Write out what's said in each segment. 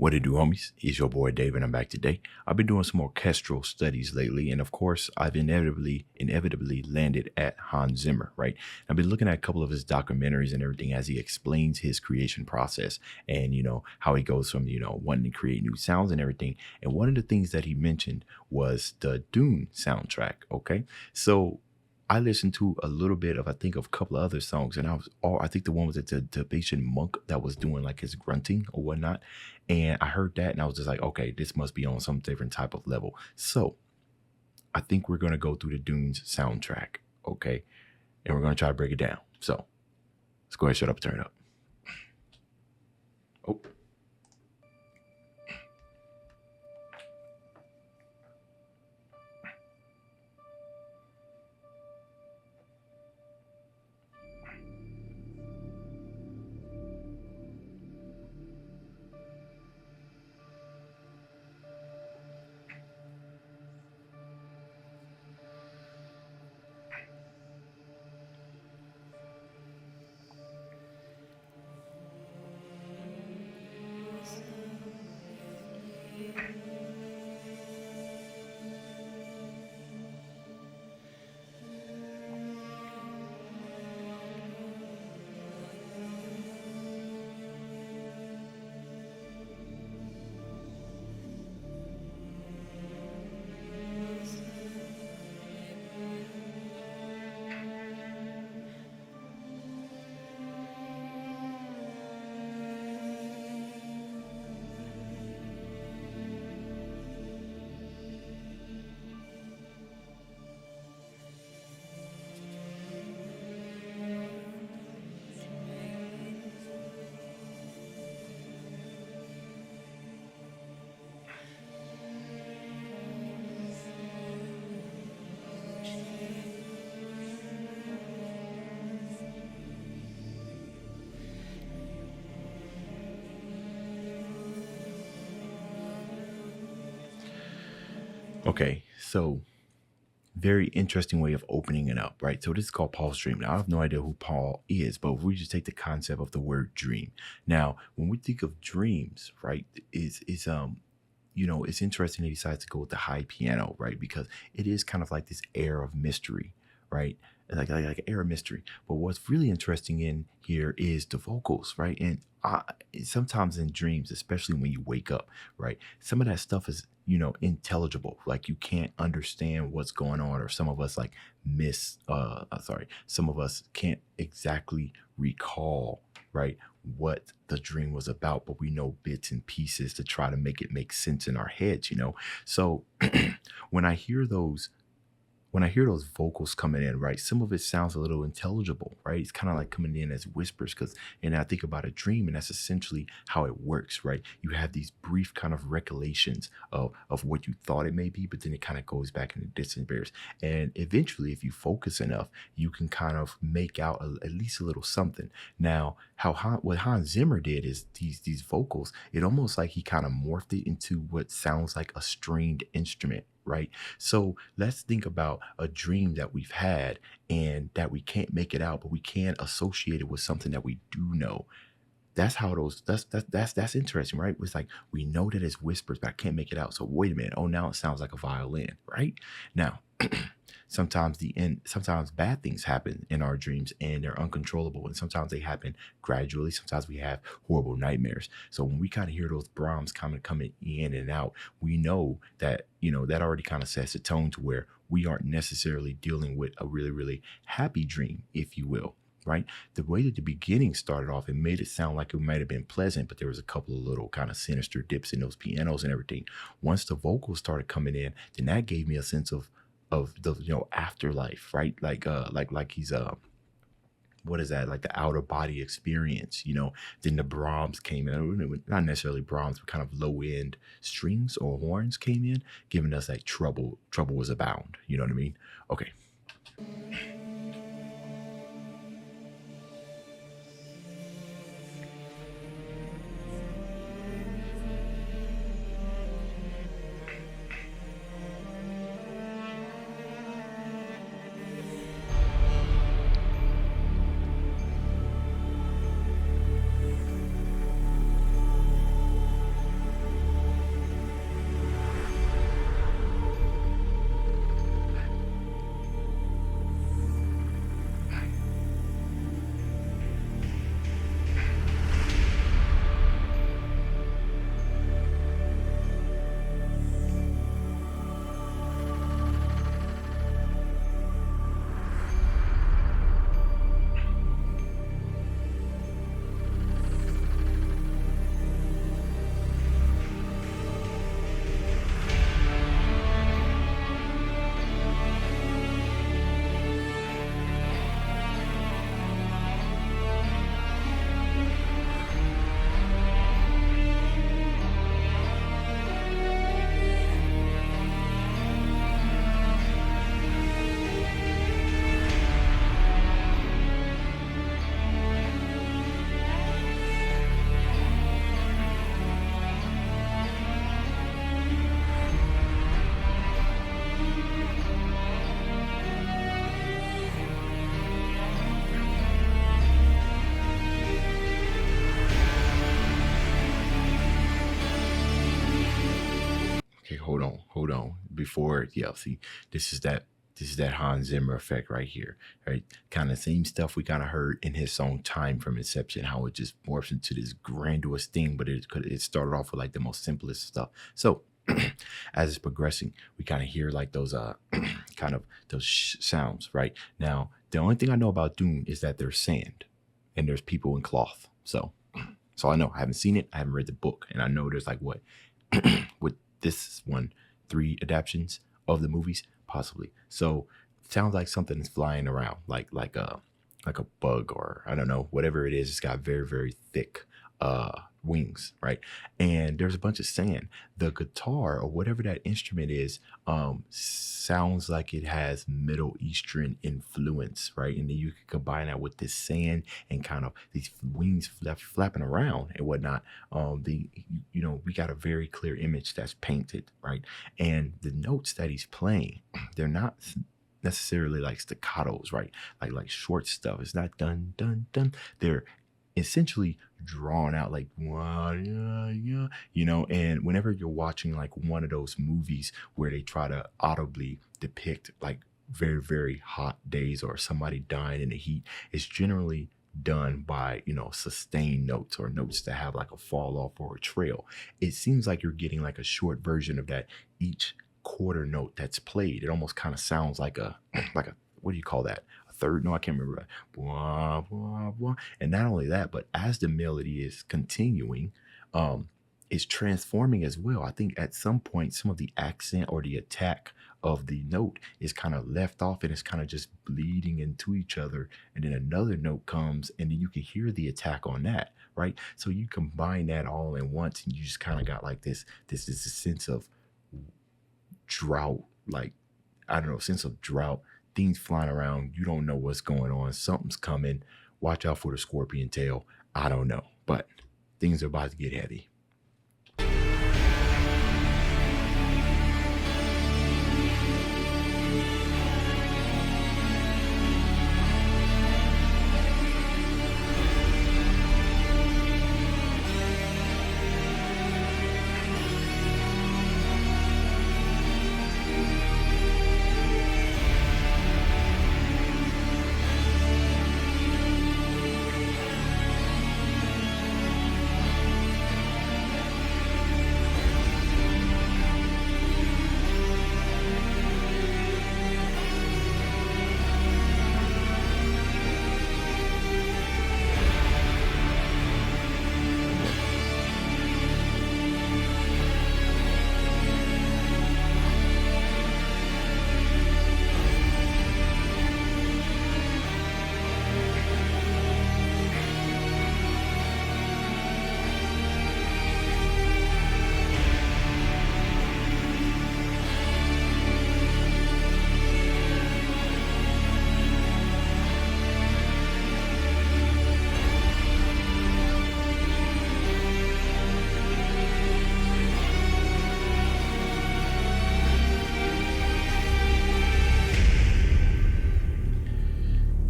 What it do, homies? It's your boy Dave, and I'm back today. I've been doing some orchestral studies lately, and of course, I've inevitably landed at Hans Zimmer, right? I've been looking at a couple of his documentaries and everything as he explains his creation process and how he goes from wanting to create new sounds and everything. And one of the things that he mentioned was the Dune soundtrack. Okay, so I listened to a little bit of, I think, of a couple of other songs, and I think the one was the Tibetan monk that was doing like his grunting or whatnot, and I heard that, and I was just like, okay, this must be on some different type of level. So I think we're gonna go through the Dunes soundtrack, okay, and we're gonna try to break it down. So let's go ahead, shut up, turn it up. Oh. Okay, so very interesting way of opening it up, right? So this is called Paul's dream. Now I have no idea who Paul is, but if we just take the concept of the word dream. Now, when we think of dreams, right, it's interesting that he decides to go with the high piano, right? Because it is kind of like this air of mystery, right? Like an air of mystery. But what's really interesting in here is the vocals, right? And sometimes in dreams, especially when you wake up, right, some of that stuff is intelligible, like you can't understand what's going on, or some of us like some of us can't exactly recall, right, what the dream was about, but we know bits and pieces to try to make it make sense in our heads. So when I hear those vocals coming in, right, some of it sounds a little intelligible, right? It's kind of like coming in as whispers, and I think about a dream, and that's essentially how it works, right? You have these brief kind of recollections of what you thought it may be, but then it kind of goes back into distant bears. And eventually, if you focus enough, you can kind of make out at least a little something. Now, what Hans Zimmer did is these vocals, it almost like he kind of morphed it into what sounds like a stringed instrument, right? So let's think about a dream that we've had and that we can't make it out, but we can associate it with something that we do know. That's how those that's interesting, right? It's like we know that it's whispers, but I can't make it out. So wait a minute. Oh, now it sounds like a violin, right? Now, sometimes bad things happen in our dreams and they're uncontrollable. And sometimes they happen gradually. Sometimes we have horrible nightmares. So when we kind of hear those Brahms kind of coming in and out, we know that, that already kind of sets a tone to where we aren't necessarily dealing with a really, really happy dream, if you will. Right. The way that the beginning started off, it made it sound like it might have been pleasant, but there was a couple of little kind of sinister dips in those pianos and everything. Once the vocals started coming in, then that gave me a sense of the afterlife, right? Like he's what is that, like the outer body experience. Then the Brahms came in, not necessarily Brahms, but kind of low end strings or horns came in, giving us like trouble was abound. You know what I mean? Okay. hold on. Before, yeah, see, this is that this is that Hans Zimmer effect right here, right? Kind of same stuff we kind of heard in his song "Time" from Inception, how it just morphs into this grandiose thing, but it started off with like the most simplest stuff. So as it's progressing, we kind of hear like those kind of those sounds, right? Now, the only thing I know about Dune is that there's sand and there's people in cloth. So I know. I haven't seen it. I haven't read the book, and I know there's like what with this one, 3 adaptations of the movies, possibly. So sounds like something is flying around, like a bug or I don't know, whatever it is. It's got very very thick wings, right? And there's a bunch of sand. The guitar or whatever that instrument is, sounds like it has Middle Eastern influence, right? And then you can combine that with this sand and kind of these wings flapping around and whatnot. The you know we got a very clear image that's painted, right? And the notes that he's playing, they're not necessarily like staccatos, right? Like short stuff. It's not dun dun dun. They're essentially drawn out like "Wah, yeah, yeah," and whenever you're watching like one of those movies where they try to audibly depict like very very hot days or somebody dying in the heat, it's generally done by sustained notes or notes that have like a fall off or a trail. It seems like you're getting like a short version of that each quarter note that's played. It almost kind of sounds like a like a, what do you call that, third? No, I can't remember. Blah, blah, blah. And not only that, but as the melody is continuing, it's transforming as well. I think at some point, some of the accent or the attack of the note is kind of left off and it's kind of just bleeding into each other. And then another note comes and then you can hear the attack on that, right? So you combine that all in once and you just kind of got like this sense of drought, like, I don't know, sense of drought, things flying around. You don't know what's going on. Something's coming. Watch out for the scorpion tail. I don't know, but things are about to get heavy.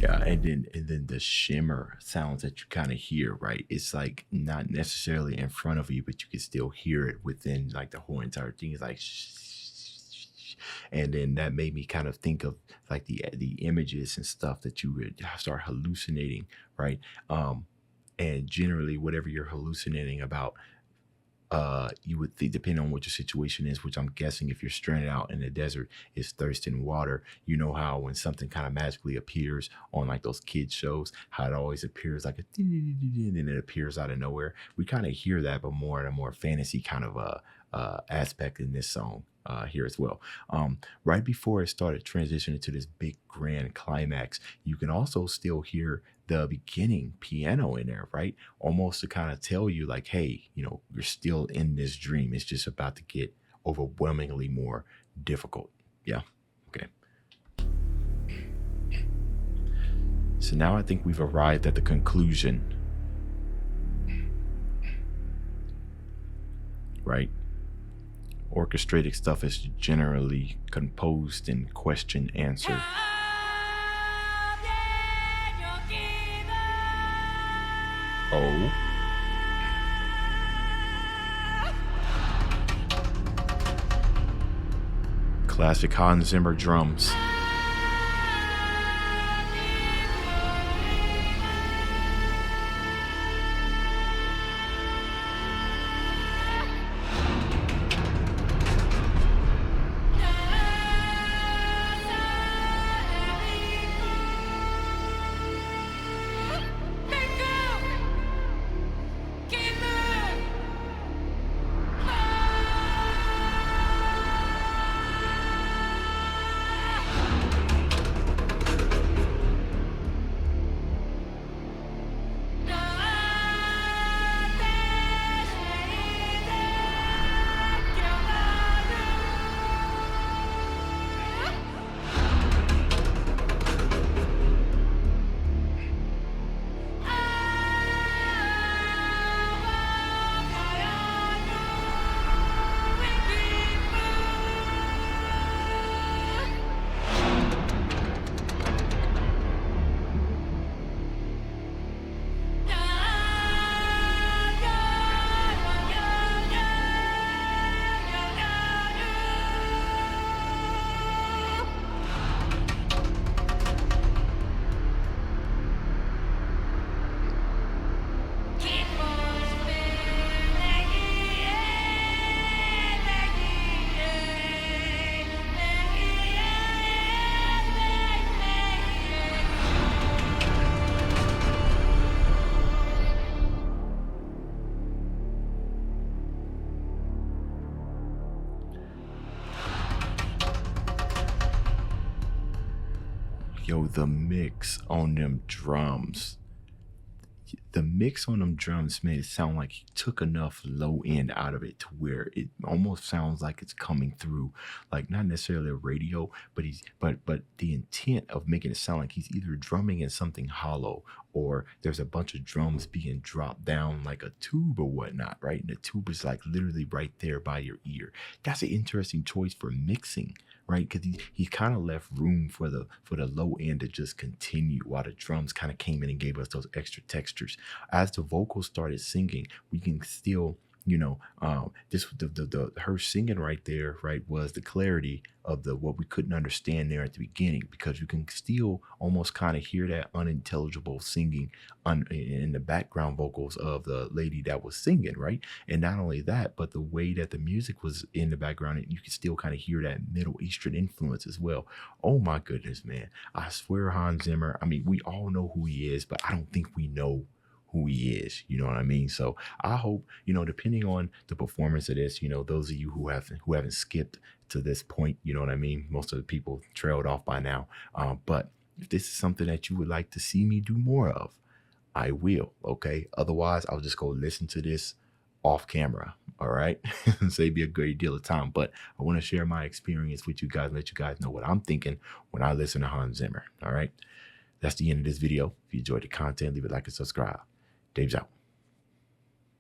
Yeah, and then the shimmer sounds that you kind of hear, right? It's like not necessarily in front of you, but you can still hear it within like the whole entire thing. It's like, and then that made me kind of think of like the images and stuff that you would start hallucinating, right? And generally, whatever you're hallucinating about, you would think, depending on what your situation is, which I'm guessing if you're stranded out in the desert, is thirst and water. You know how when something kind of magically appears on like those kids shows, how it always appears like a and then it appears out of nowhere. We kind of hear that, but more in a more fantasy kind of aspect in this song here as well. Right before it started transitioning to this big grand climax, you can also still hear the beginning piano in there, right? Almost to kind of tell you like, hey, you're still in this dream. It's just about to get overwhelmingly more difficult. Yeah. Okay. So now I think we've arrived at the conclusion, right? Orchestrated stuff is generally composed and question answered. Oh. Classic Hans Zimmer drums. Yo, the mix on them drums. The mix on them drums made it sound like he took enough low end out of it to where it almost sounds like it's coming through, like not necessarily a radio, but but the intent of making it sound like he's either drumming in something hollow or there's a bunch of drums being dropped down like a tube or whatnot, right? And the tube is like literally right there by your ear. That's an interesting choice for mixing, right? Because he kind of left room for the low end to just continue while the drums kind of came in and gave us those extra textures. As the vocals started singing, we can still, this the her singing right there, right, was the clarity of the what we couldn't understand there at the beginning, because you can still almost kind of hear that unintelligible singing in the background vocals of the lady that was singing, right? And not only that, but the way that the music was in the background, you can still kind of hear that Middle Eastern influence as well. Oh my goodness, man. I swear Hans Zimmer, I mean, we all know who he is, but I don't think we know who he is, you know what I mean? So I hope, depending on the performance of this, those of you who haven't skipped to this point, you know what I mean? Most of the people trailed off by now. But if this is something that you would like to see me do more of, I will. Okay. Otherwise, I'll just go listen to this off camera. All right. Save me a great deal of time. But I want to share my experience with you guys and let you guys know what I'm thinking when I listen to Hans Zimmer. All right. That's the end of this video. If you enjoyed the content, leave a like and subscribe. Dave's out.